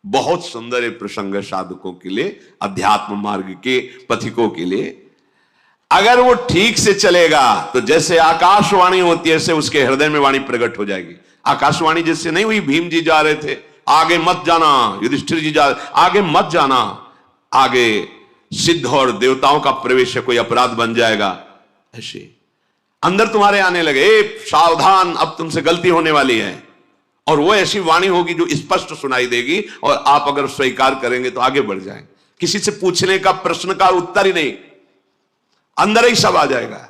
बहुत सुंदर प्रसंग है साधकों के लिए, अध्यात्म मार्ग के पथिकों के लिए। अगर वो ठीक से चलेगा तो जैसे आकाशवाणी होती है ऐसे उसके हृदय में वाणी प्रकट हो जाएगी। आकाशवाणी जैसे नहीं हुई, भीम जी जा रहे थे, आगे मत जाना, युधिष्ठिर जी जा आगे मत जाना, आगे सिद्ध और देवताओं का प्रवेश है, कोई अपराध बन जाएगा। ऐसे अंदर तुम्हारे आने लगे, सावधान अब तुमसे गलती होने वाली है, और वो ऐसी वाणी होगी जो स्पष्ट सुनाई देगी, और आप अगर स्वीकार करेंगे तो आगे बढ़ जाएंगे। किसी से पूछने का प्रश्न का उत्तर ही नहीं, अंदर ही सब आ जाएगा।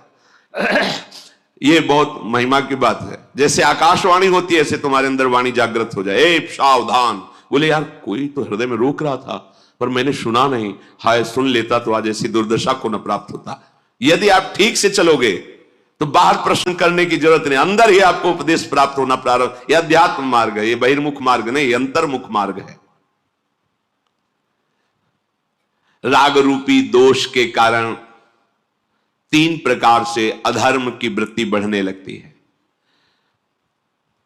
ये बहुत महिमा की बात है। जैसे आकाशवाणी होती है ऐसे तुम्हारे अंदर वाणी जागृत हो जाए, ए सावधान। बोले यार कोई तो हृदय में रोक रहा था पर मैंने सुना नहीं, हाय सुन लेता तो आज ऐसी दुर्दशा को न प्राप्त होता। यदि आप ठीक से चलोगे तो बाहर प्रश्न करने की जरूरत नहीं, अंदर ही आपको उपदेश प्राप्त होना प्रारंभ। यह अध्यात्म मार्ग है, ये बहिर्मुख मार्ग नहीं, ये अंतर्मुख मार्ग है। राग रूपी दोष के कारण 3 प्रकार से अधर्म की वृत्ति बढ़ने लगती है।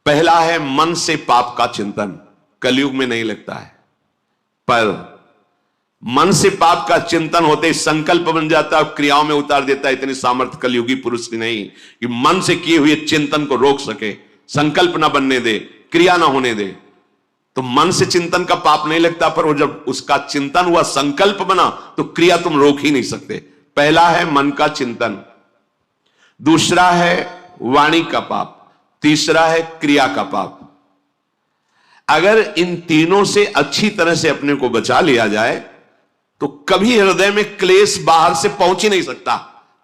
पहला है मन से पाप का चिंतन, कलयुग में नहीं लगता है, पर मन से पाप का चिंतन होते ही संकल्प बन जाता है, क्रियाओं में उतार देता है। इतनी सामर्थ्य कलयुगी पुरुष की नहीं कि मन से किए हुए चिंतन को रोक सके, संकल्प ना बनने दे, क्रिया ना होने दे। तो मन से चिंतन का पाप नहीं लगता, पर वो जब उसका चिंतन हुआ, संकल्प बना, तो क्रिया तुम रोक ही नहीं सकते। पहला है मन का चिंतन, दूसरा है वाणी का पाप, तीसरा है क्रिया का पाप। अगर इन तीनों से अच्छी तरह से अपने को बचा लिया जाए तो कभी हृदय में क्लेश बाहर से पहुंच ही नहीं सकता।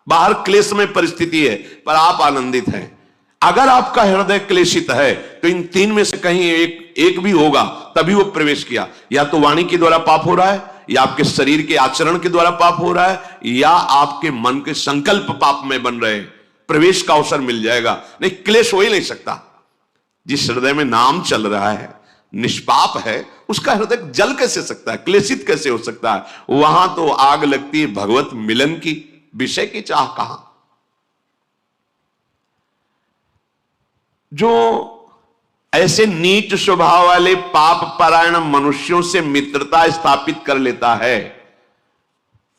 बाहर क्लेशमय परिस्थिति है पर आप आनंदित हैं। अगर आपका हृदय क्लेशित है तो इन 3 में से कहीं एक भी होगा, तभी वो प्रवेश किया। या तो वाणी के द्वारा पाप हो रहा है, या आपके शरीर के आचरण के द्वारा पाप हो रहा है, या आपके मन के संकल्प पाप में बन रहे हैं। प्रवेश का अवसर मिल जाएगा, नहीं क्लेश हो ही नहीं सकता। जिस हृदय में नाम चल रहा है, निष्पाप है, उसका हृदय जल कैसे सकता है, क्लेशित कैसे हो सकता है? वहां तो आग लगती है भगवत मिलन की, विषय की चाह कहां। जो ऐसे नीच स्वभाव वाले पाप परायण मनुष्यों से मित्रता स्थापित कर लेता है,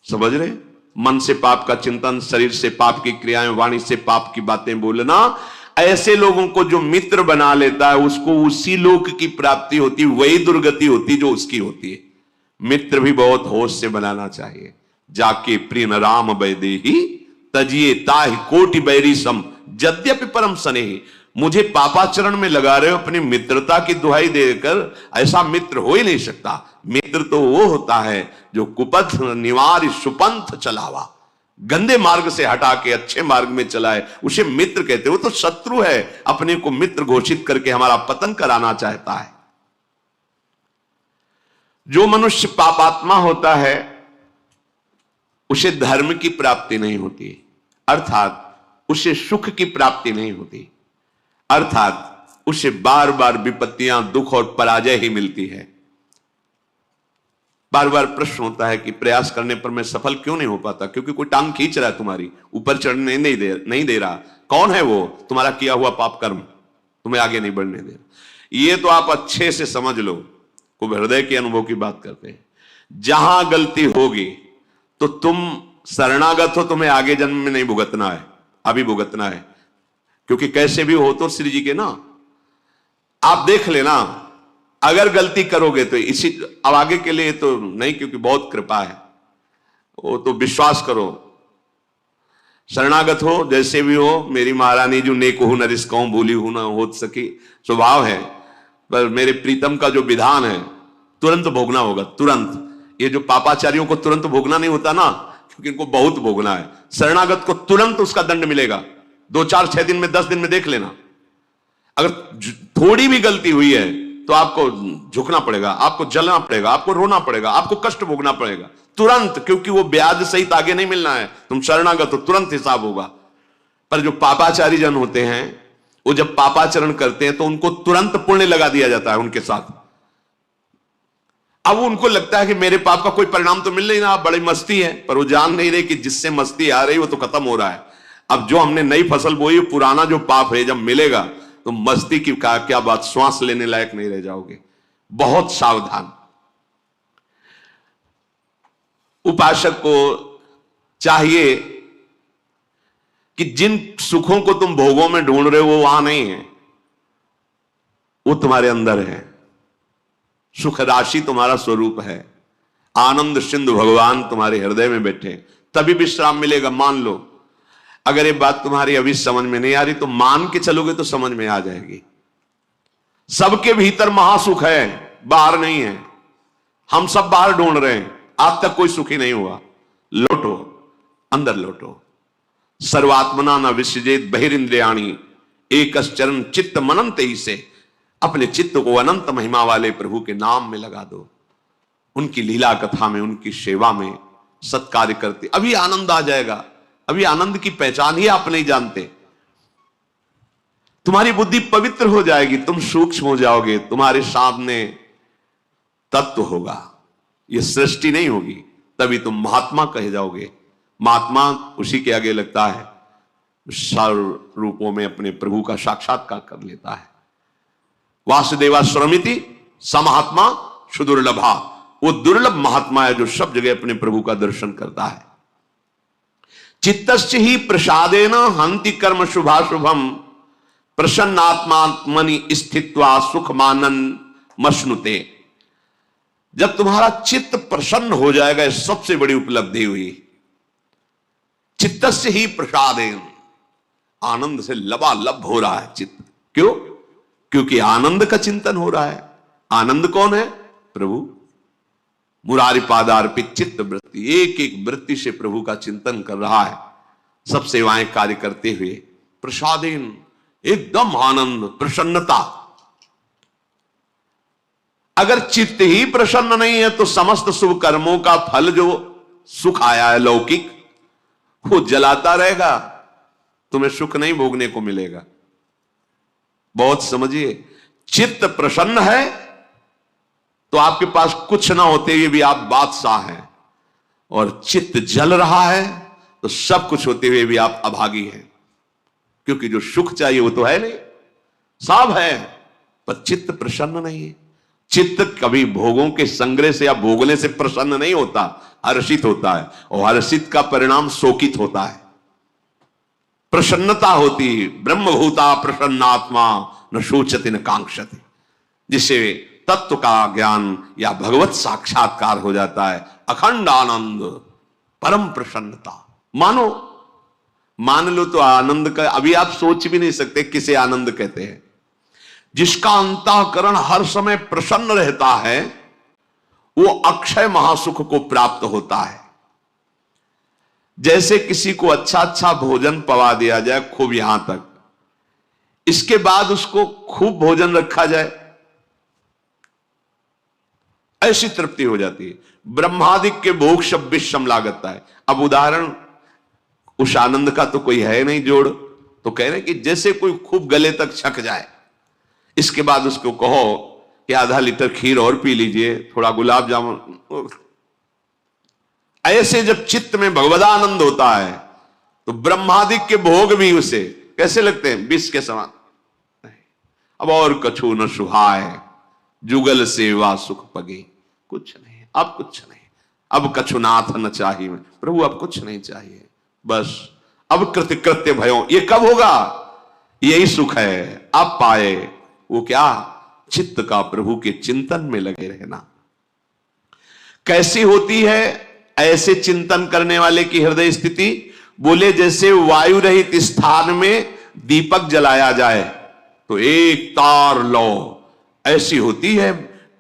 समझ रहे, मन से पाप का चिंतन, शरीर से पाप की क्रियाएं, वाणी से पाप की बातें बोलना, ऐसे लोगों को जो मित्र बना लेता है उसको उसी लोक की प्राप्ति होती, वही दुर्गति होती जो उसकी होती है। मित्र भी बहुत होश से बनाना चाहिए। जाके प्रिय न राम वैदेही तजिए ताहि कोटि बैरी सम यद्यपि परम स्नेही। मुझे पापाचरण में लगा रहे हो अपनी मित्रता की दुहाई देकर, ऐसा मित्र हो ही नहीं सकता। मित्र तो वो होता है जो कुपथ निवार सुपंथ चलावा, गंदे मार्ग से हटा के अच्छे मार्ग में चलाए, उसे मित्र कहते। वो तो शत्रु है, अपने को मित्र घोषित करके हमारा पतन कराना चाहता है। जो मनुष्य पापात्मा होता है उसे धर्म की प्राप्ति नहीं होती, अर्थात उसे सुख की प्राप्ति नहीं होती, अर्थात उसे बार बार विपत्तियां, दुख और पराजय ही मिलती है। बार बार प्रश्न होता है कि प्रयास करने पर मैं सफल क्यों नहीं हो पाता? क्योंकि कोई टांग खींच रहा है तुम्हारी, ऊपर चढ़ने नहीं दे रहा। कौन है वो? तुम्हारा किया हुआ पाप कर्म तुम्हें आगे नहीं बढ़ने दे रहा। ये तो आप अच्छे से समझ लो, खूब हृदय के अनुभव की बात करते हैं। जहां गलती होगी तो तुम शरणागत हो, तुम्हें आगे जन्म में नहीं भुगतना है, अभी भुगतना है। क्योंकि कैसे भी हो तो श्री जी के ना, आप देख लेना, अगर गलती करोगे तो इसी, अब आगे के लिए तो नहीं, क्योंकि बहुत कृपा है, वो तो विश्वास करो। शरणागत हो, जैसे भी हो, मेरी महारानी जो नेक हो न रिस्कऊं भूली हूं न हो सकी स्वभाव है, पर मेरे प्रीतम का जो विधान है तुरंत भोगना होगा, तुरंत। ये जो पापाचारियों को तुरंत भोगना नहीं होता ना, क्योंकि इनको बहुत भोगना है। शरणागत को तुरंत उसका दंड मिलेगा, 2, 4, 6 दिन में, 10 दिन में देख लेना। अगर थोड़ी भी गलती हुई है तो आपको झुकना पड़ेगा, आपको जलना पड़ेगा, आपको रोना पड़ेगा, आपको कष्ट भोगना पड़ेगा तुरंत, क्योंकि वो ब्याज सहित आगे नहीं मिलना है। तुम शरणागत हो, तुरंत हिसाब होगा। पर जो पापाचारी जन होते हैं, वो जब पापाचरण करते हैं तो उनको तुरंत पुण्य लगा दिया जाता है उनके साथ। अब उनको लगता है कि मेरे पाप का कोई परिणाम तो मिल नहीं रहा, बड़ी मस्ती है, पर वो जान नहीं रहे कि जिससे मस्ती आ रही वो तो खत्म हो रहा है। अब जो हमने नई फसल बोई, पुराना जो पाप है जब मिलेगा तो मस्ती की क्या बात, श्वास लेने लायक नहीं रह जाओगे। बहुत सावधान। उपासक को चाहिए कि जिन सुखों को तुम भोगों में ढूंढ रहे हो वो वहां नहीं है, वो तुम्हारे अंदर है। सुख राशि तुम्हारा स्वरूप है, आनंद सिंधु भगवान तुम्हारे हृदय में बैठे, तभी विश्राम मिलेगा। मान लो अगर ये बात तुम्हारी अभी समझ में नहीं आ रही तो मान के चलोगे तो समझ में आ जाएगी। सबके भीतर महासुख है, बाहर नहीं है। हम सब बाहर ढूंढ रहे हैं, आज तक कोई सुखी नहीं हुआ। लौटो, अंदर लौटो। सर्वात्मना न विसृजेत बहिरिंद्रियाणि एकश्चरण चित्त मनंत ही से अपने चित्त को अनंत महिमा वाले प्रभु के नाम में लगा दो, उनकी लीला कथा में, उनकी सेवा में सत्कार्य करते, अभी आनंद आ जाएगा। अभी आनंद की पहचान ही आप नहीं जानते। तुम्हारी बुद्धि पवित्र हो जाएगी, तुम सूक्ष्म हो जाओगे, तुम्हारे सामने तत्व होगा, यह सृष्टि नहीं होगी, तभी तुम महात्मा कहे जाओगे। महात्मा उसी के आगे लगता है सर्व रूपों में अपने प्रभु का साक्षात्कार कर लेता है। वासुदेवा स्वरमिति समहात्मा सुदुर्लभा, वो दुर्लभ महात्मा है जो सब जगह अपने प्रभु का दर्शन करता है। चित्तस्य ही प्रसादेन हंति कर्म शुभाशुभम प्रसन्नात्मात्मनि स्थित्वा सुखमानन मश्नुते। जब तुम्हारा चित्त प्रसन्न हो जाएगा, सबसे बड़ी उपलब्धि हुई। चित्तस्य ही प्रसादेन, आनंद से लबालब हो रहा है चित्त। क्यों? क्योंकि आनंद का चिंतन हो रहा है। आनंद कौन है? प्रभु। मुरारी पादार्पित चित्त वृत्ति, एक एक वृत्ति से प्रभु का चिंतन कर रहा है, सब सेवाएं कार्य करते हुए। प्रसादेन, एकदम आनंद, प्रसन्नता। अगर चित्त ही प्रसन्न नहीं है तो समस्त शुभ कर्मों का फल जो सुख आया है लौकिक, वो जलाता रहेगा, तुम्हें सुख नहीं भोगने को मिलेगा। बहुत समझिए, चित्त प्रसन्न है तो आपके पास कुछ ना होते हुए भी आप बादशाह हैं, और चित्त जल रहा है तो सब कुछ होते हुए भी आप अभागी हैं। क्योंकि जो सुख चाहिए वो तो है नहीं, सब है, पर चित्त प्रसन्न नहीं है। चित्त कभी भोगों के संग्रह से या भोगने से प्रसन्न नहीं होता, हर्षित होता है, और हर्षित का परिणाम शोकित होता है। प्रसन्नता होती, ब्रह्मभूता प्रसन्नात्मा न शोचति न कांक्षति, जिससे तत्व का ज्ञान या भगवत साक्षात्कार हो जाता है। अखंड आनंद, परम प्रसन्नता। मान लो तो आनंद का अभी आप सोच भी नहीं सकते किसे आनंद कहते हैं। जिसका अंतःकरण हर समय प्रसन्न रहता है वो अक्षय महासुख को प्राप्त होता है। जैसे किसी को अच्छा अच्छा भोजन पवा दिया जाए खूब यहां तक, इसके बाद उसको खूब भोजन रखा जाए, ऐसी तृप्ति हो जाती है। ब्रह्मादिक के भोग सब विषम लागता है। अब उदाहरण उस आनंद का तो कोई है नहीं जोड़, तो कह रहे कि जैसे कोई खूब गले तक छक जाए, इसके बाद उसको कहो कि आधा लीटर खीर और पी लीजिए, थोड़ा गुलाब जामुन। ऐसे जब चित्त में भगवदानंद होता है तो ब्रह्मादिक के भोग भी उसे कैसे लगते हैं? विष के समान। अब और कछु न सुहाय, जुगल सेवा सुख पगे। कुछ नहीं, अब कुछ नहीं, अब कछु नाथ न चाहिए। प्रभु अब कुछ नहीं चाहिए, बस अब कृत्य कृत्य भयो। ये कब होगा? यही सुख है, अब पाए। वो क्या? चित्त का प्रभु के चिंतन में लगे रहना। कैसी होती है ऐसे चिंतन करने वाले की हृदय स्थिति? बोले जैसे वायु रहित स्थान में दीपक जलाया जाए तो एक तार लो, ऐसी होती है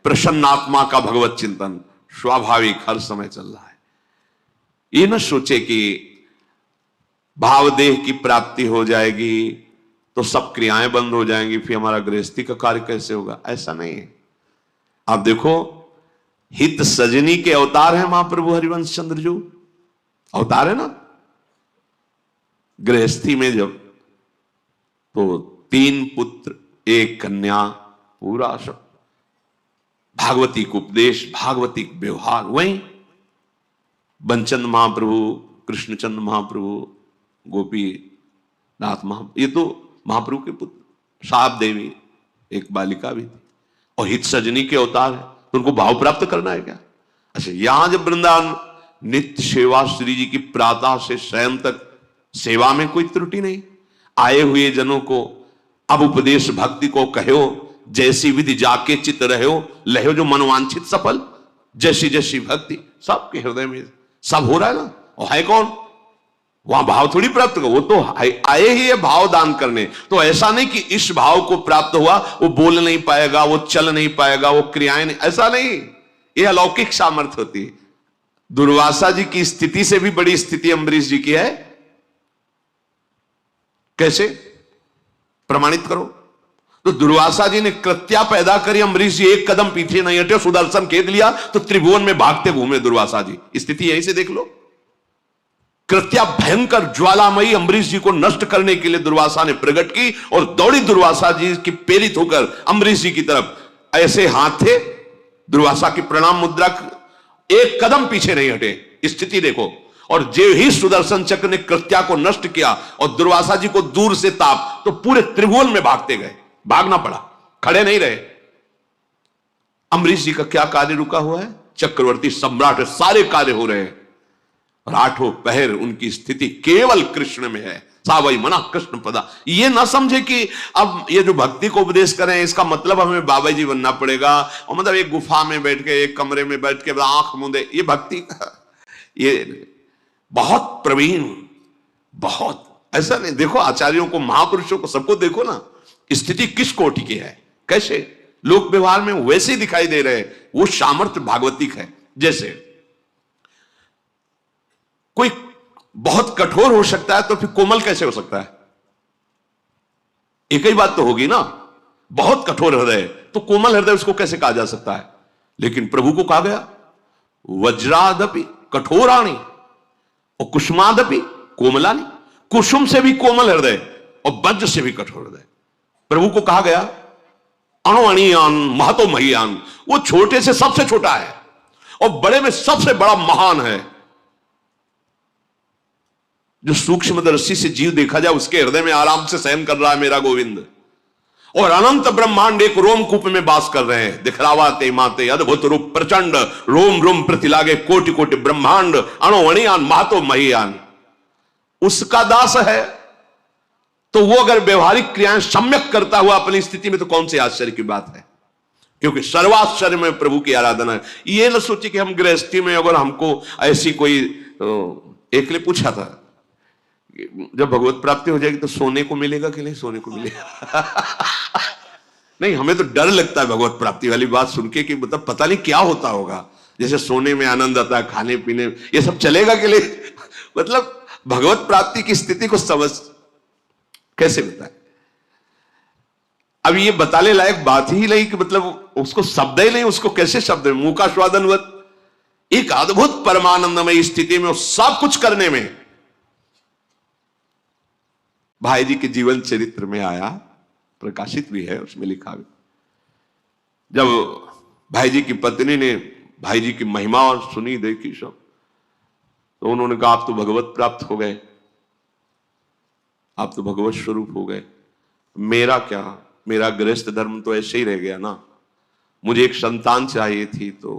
प्रसन्नात्मा का भगवत चिंतन। स्वाभाविक हर समय चल रहा है। ये न सोचे कि भावदेह की प्राप्ति हो जाएगी तो सब क्रियाएं बंद हो जाएंगी, फिर हमारा गृहस्थी का कार्य कैसे होगा? ऐसा नहीं है। आप देखो, हित सजनी के अवतार है महाप्रभु हरिवंश चंद्र जो अवतार है ना। गृहस्थी में जब तो 3 पुत्र 1 कन्या, पूरा सब भागवतिक उपदेश, भागवतिक व्यवहार। वहीं बंचंद महाप्रभु, कृष्णचंद महाप्रभु, गोपी नाथ महाप्रभु, ये तो महाप्रभु के पुत्र। साप देवी एक बालिका भी थी, और हित सजनी के अवतार है, तो उनको भाव प्राप्त करना है क्या? अच्छा, यहां जब वृंदावन नित्य सेवा श्री जी की प्रातः से शयन तक सेवा में कोई त्रुटि नहीं। आए हुए जनों को अब उपदेश भक्ति को कहो, जैसी विधि जाके चित रहो, लहो जो मनवांछित सफल। जैसी जैसी भक्ति सबके हृदय में सब हो रहा है ना। और है कौन वहां भाव थोड़ी प्राप्त कर, वो तो आए ही है भाव दान करने। तो ऐसा नहीं कि इस भाव को प्राप्त हुआ वो बोल नहीं पाएगा, वो चल नहीं पाएगा, वो क्रियाएं नहीं, ऐसा नहीं। ये अलौकिक सामर्थ्य होती है। दुर्वासा जी की स्थिति से भी बड़ी स्थिति अम्बरीश जी की है। कैसे प्रमाणित करो। तो दुर्वासा जी ने कृत्या पैदा करी, अम्बरीश जी एक कदम पीछे नहीं हटे, सुदर्शन खेद लिया तो त्रिभुवन में भागते घूमे दुर्वासा जी। स्थिति यहीं से देख लो। कृत्या भयंकर ज्वालामयी अम्बरीश जी को नष्ट करने के लिए दुर्वासा ने प्रकट की और दौड़ी दुर्वासा जी की प्रेरित होकर अम्बरीश जी की तरफ। ऐसे हाथ थे दुर्वासा की प्रणाम मुद्रा, एक कदम पीछे नहीं हटे। स्थिति देखो। और जो ही सुदर्शन चक्र ने कृत्या को नष्ट किया और दुर्वासा जी को दूर से ताप, तो पूरे त्रिभुवन में भागते गए। भागना पड़ा, खड़े नहीं रहे। अम्बरीश जी का क्या कार्य रुका हुआ है? चक्रवर्ती सम्राट है, सारे कार्य हो रहे हैं और आठों पहर उनकी स्थिति केवल कृष्ण में है। सावई मना कृष्ण पदा। ये ना समझे कि अब ये जो भक्ति को उपदेश करें इसका मतलब हमें बाबा जी बनना पड़ेगा, और मतलब एक गुफा में बैठ के, एक कमरे में बैठ के आंख मूंदे, ये भक्ति का ये बहुत प्रवीण, बहुत ऐसा नहीं। देखो आचार्यों को, महापुरुषों को, सबको देखो ना, स्थिति किस कोटि की है, कैसे लोक व्यवहार में वैसे ही दिखाई दे रहे। वो सामर्थ्य भागवतिक है। जैसे कोई बहुत कठोर हो सकता है तो फिर कोमल कैसे हो सकता है? एक ही बात तो होगी ना। बहुत कठोर हृदय तो कोमल हृदय उसको कैसे कहा जा सकता है? लेकिन प्रभु को कहा गया वज्रादपि कठोराणी और कुसुमादपि कोमलानी। कुसुम से भी कोमल हृदय और वज्र से भी कठोर हृदय। प्रभु को कहा गया अणुअणियान महतो महियान। वो छोटे से सबसे छोटा है और बड़े में सबसे बड़ा महान है। जो सूक्ष्म दृष्टि से जीव देखा जाए उसके हृदय में आराम से शयन कर रहा है मेरा गोविंद। और अनंत ब्रह्मांड एक रोमकूप में वास कर रहे हैं। दिखलावा ते माते अद्भुत रूप प्रचंड, रोम रोम प्रतिलागे कोटि कोटि ब्रह्मांड, अणुअणियान महतो महियान। उसका दास है तो वो अगर व्यवहारिक क्रियाएं सम्यक करता हुआ अपनी स्थिति में, तो कौन सी आश्चर्य की बात है? क्योंकि सर्वाश्चर्य में प्रभु की आराधना है। ये न सोचिए कि हम गृहस्थी में अगर हमको ऐसी कोई, एक ने पूछा था जब भगवत प्राप्ति हो जाएगी तो सोने को मिलेगा कि नहीं? सोने को मिलेगा नहीं, हमें तो डर लगता है भगवत प्राप्ति वाली बात सुन के कि मतलब पता नहीं क्या होता होगा। जैसे सोने में आनंद आता है, खाने पीने, ये सब चलेगा कि नहीं? मतलब भगवत प्राप्ति की स्थिति को समझ कैसे बताए? अब ये बताने लायक बात ही नहीं कि मतलब उसको शब्द ही नहीं, उसको कैसे शब्द, मुंह का स्वादनवत एक अद्भुत परमानंदमय स्थिति में, सब कुछ करने में। भाई जी के जीवन चरित्र में आया, प्रकाशित भी है, उसमें लिखा भी। जब भाई जी की पत्नी ने भाई जी की महिमा और सुनी, देखी सब, तो उन्होंने कहा आप तो भगवत प्राप्त हो गए, आप तो भगवत स्वरूप हो गए। मेरा क्या, मेरा गृहस्थ धर्म तो ऐसे ही रह गया ना। मुझे एक संतान चाहिए थी। तो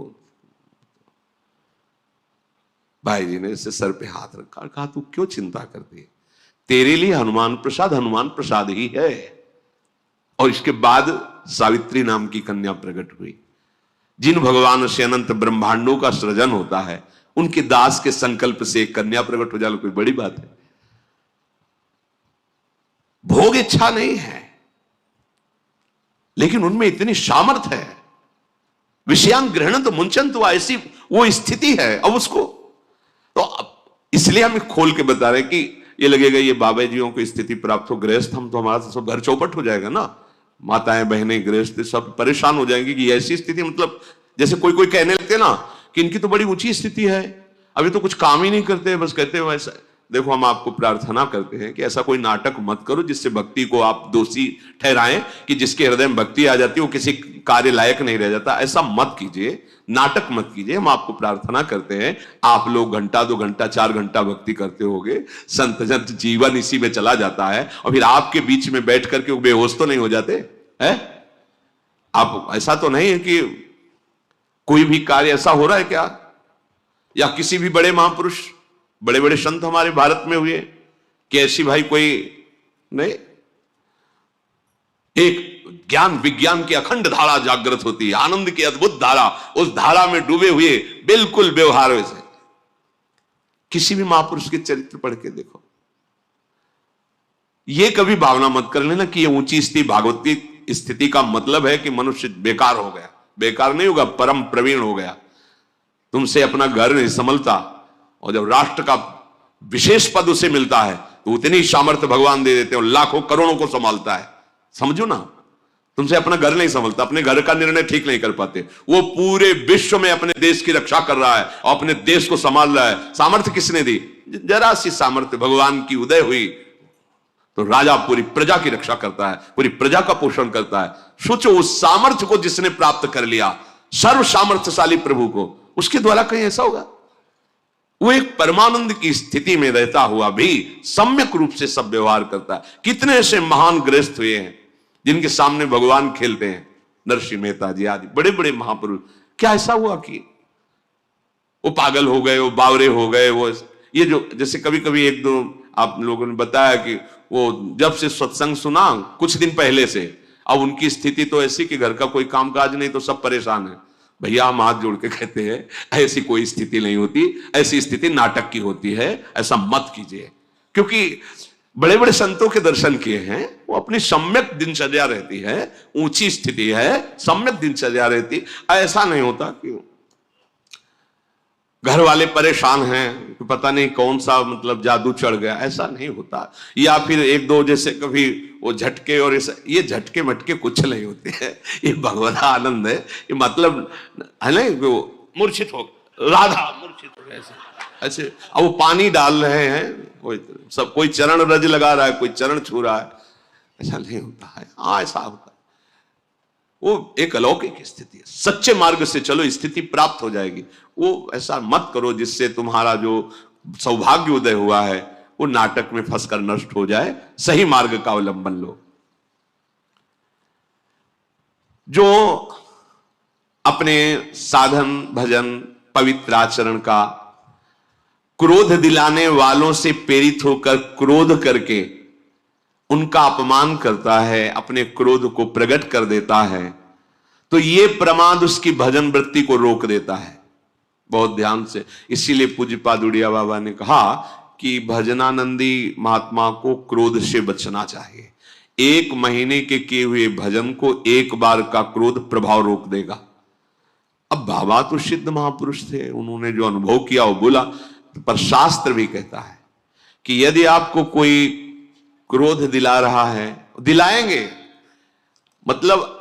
भाई जी ने इससे सर पे हाथ रखा, कहा तू क्यों चिंता करती है, तेरे लिए हनुमान प्रसाद ही है। और इसके बाद सावित्री नाम की कन्या प्रकट हुई। जिन भगवान से अनंत ब्रह्मांडों का सृजन होता है, उनके दास के संकल्प से एक कन्या प्रकट हो जाए, कोई बड़ी बात है? भोग इच्छा नहीं है, लेकिन उनमें इतनी सामर्थ है। विषयान ग्रहण तो मुंचन, तो ऐसी वो स्थिति है। अब उसको तो इसलिए हम खोल के बता रहे हैं कि ये लगेगा ये बाबा जियों को स्थिति प्राप्त हो, गृहस्थ हम तो हमारा सब घर चौपट हो जाएगा ना। माताएं बहनें गृहस्थ सब परेशान हो जाएंगी कि ऐसी स्थिति, मतलब जैसे कोई कोई कहने लगते ना कि इनकी तो बड़ी ऊंची स्थिति है, अभी तो कुछ काम ही नहीं करते, बस कहते हो ऐसा। देखो हम आपको प्रार्थना करते हैं कि ऐसा कोई नाटक मत करो जिससे भक्ति को आप दोषी ठहराएं कि जिसके हृदय में भक्ति आ जाती है वो किसी कार्य लायक नहीं रह जाता। ऐसा मत कीजिए, नाटक मत कीजिए। हम आपको प्रार्थना करते हैं, आप लोग घंटा 2 घंटा 4 घंटा भक्ति करते होगे, संत जन जीवन इसी में चला जाता है, और फिर आपके बीच में बैठ करके वो बेहोश तो नहीं हो जाते हैं? आप ऐसा तो नहीं है कि कोई भी कार्य ऐसा हो रहा है क्या? या किसी भी बड़े महापुरुष, बड़े बड़े संत हमारे भारत में हुए कि ऐसी भाई कोई नहीं। एक ज्ञान विज्ञान की अखंड धारा जागृत होती है, आनंद की अद्भुत धारा, उस धारा में डूबे हुए बिल्कुल व्यवहार वैसे। किसी भी महापुरुष के चरित्र पढ़ के देखो। ये कभी भावना मत कर लेना कि ये ऊंची स्थिति भागवती स्थिति का मतलब है कि मनुष्य बेकार हो गया। बेकार नहीं होगा, परम प्रवीण हो गया। तुमसे अपना घर नहीं संभलता, और जब राष्ट्र का विशेष पद उसे मिलता है तो उतनी सामर्थ्य भगवान दे देते हैं, लाखों करोड़ों को संभालता है। समझो ना, तुमसे अपना घर नहीं संभलता, अपने घर का निर्णय ठीक नहीं कर पाते, वो पूरे विश्व में अपने देश की रक्षा कर रहा है और अपने देश को संभाल रहा है। सामर्थ्य किसने दी? जरा सी सामर्थ्य भगवान की उदय हुई तो राजा पूरी प्रजा की रक्षा करता है, पूरी प्रजा का पोषण करता है। सोचो उस सामर्थ्य को जिसने प्राप्त कर लिया, सर्व सामर्थ्यशाली प्रभु को, उसके द्वारा कहीं ऐसा होगा? वो एक परमानंद की स्थिति में रहता हुआ भी सम्यक रूप से सब व्यवहार करता है। कितने ऐसे महान गृहस्थ हुए हैं जिनके सामने भगवान खेलते हैं, नरसिंह मेहता जी आदि बड़े बड़े महापुरुष। क्या ऐसा हुआ कि वो पागल हो गए, वो बावरे हो गए? वो ये जो जैसे कभी कभी एक दो आप लोगों ने बताया कि वो जब से सत्संग सुना कुछ दिन पहले से, अब उनकी स्थिति तो ऐसी कि घर का कोई कामकाज नहीं तो सब परेशान है। भैया हम हाथ जोड़ के कहते हैं ऐसी कोई स्थिति नहीं होती, ऐसी स्थिति नाटक की होती है, ऐसा मत कीजिए। क्योंकि बड़े बड़े संतों के दर्शन किए हैं, वो अपनी सम्यक दिनचर्या रहती है, ऊंची स्थिति है, सम्यक दिनचर्या रहती। ऐसा नहीं होता कि घर वाले परेशान हैं, पता नहीं कौन सा मतलब जादू चढ़ गया, ऐसा नहीं होता। या फिर एक दो जैसे कभी वो झटके और ये झटके मटके कुछ नहीं होते हैं, ये भगवत आनंद है। ये मतलब है ना, वो मूर्छित हो, राधा मूर्छित हो गया ऐसे। अब वो पानी डाल रहे हैं, कोई चरण रज लगा रहा है, कोई चरण छू रहा है, ऐसा नहीं होता है। हाँ ऐसा होता है, वो एक अलौकिक स्थिति है। सच्चे मार्ग से चलो, स्थिति प्राप्त हो जाएगी। वो ऐसा मत करो जिससे तुम्हारा जो सौभाग्य उदय हुआ है वो नाटक में फंसकर नष्ट हो जाए। सही मार्ग का अवलंबन लो। जो अपने साधन भजन पवित्र आचरण का क्रोध दिलाने वालों से प्रेरित होकर क्रोध करके उनका अपमान करता है, अपने क्रोध को प्रकट कर देता है, तो ये प्रमाद उसकी भजन वृत्ति को रोक देता है। बहुत ध्यान से, इसीलिए पूज्यपाद उड़िया बाबा ने कहा कि भजनानंदी महात्मा को क्रोध से बचना चाहिए। 1 महीने के किए हुए भजन को एक बार का क्रोध प्रभाव रोक देगा। अब बाबा तो सिद्ध महापुरुष थे, उन्होंने जो अनुभव किया वो बोला, पर शास्त्र भी कहता है कि यदि आपको कोई क्रोध दिला रहा है, दिलाएंगे मतलब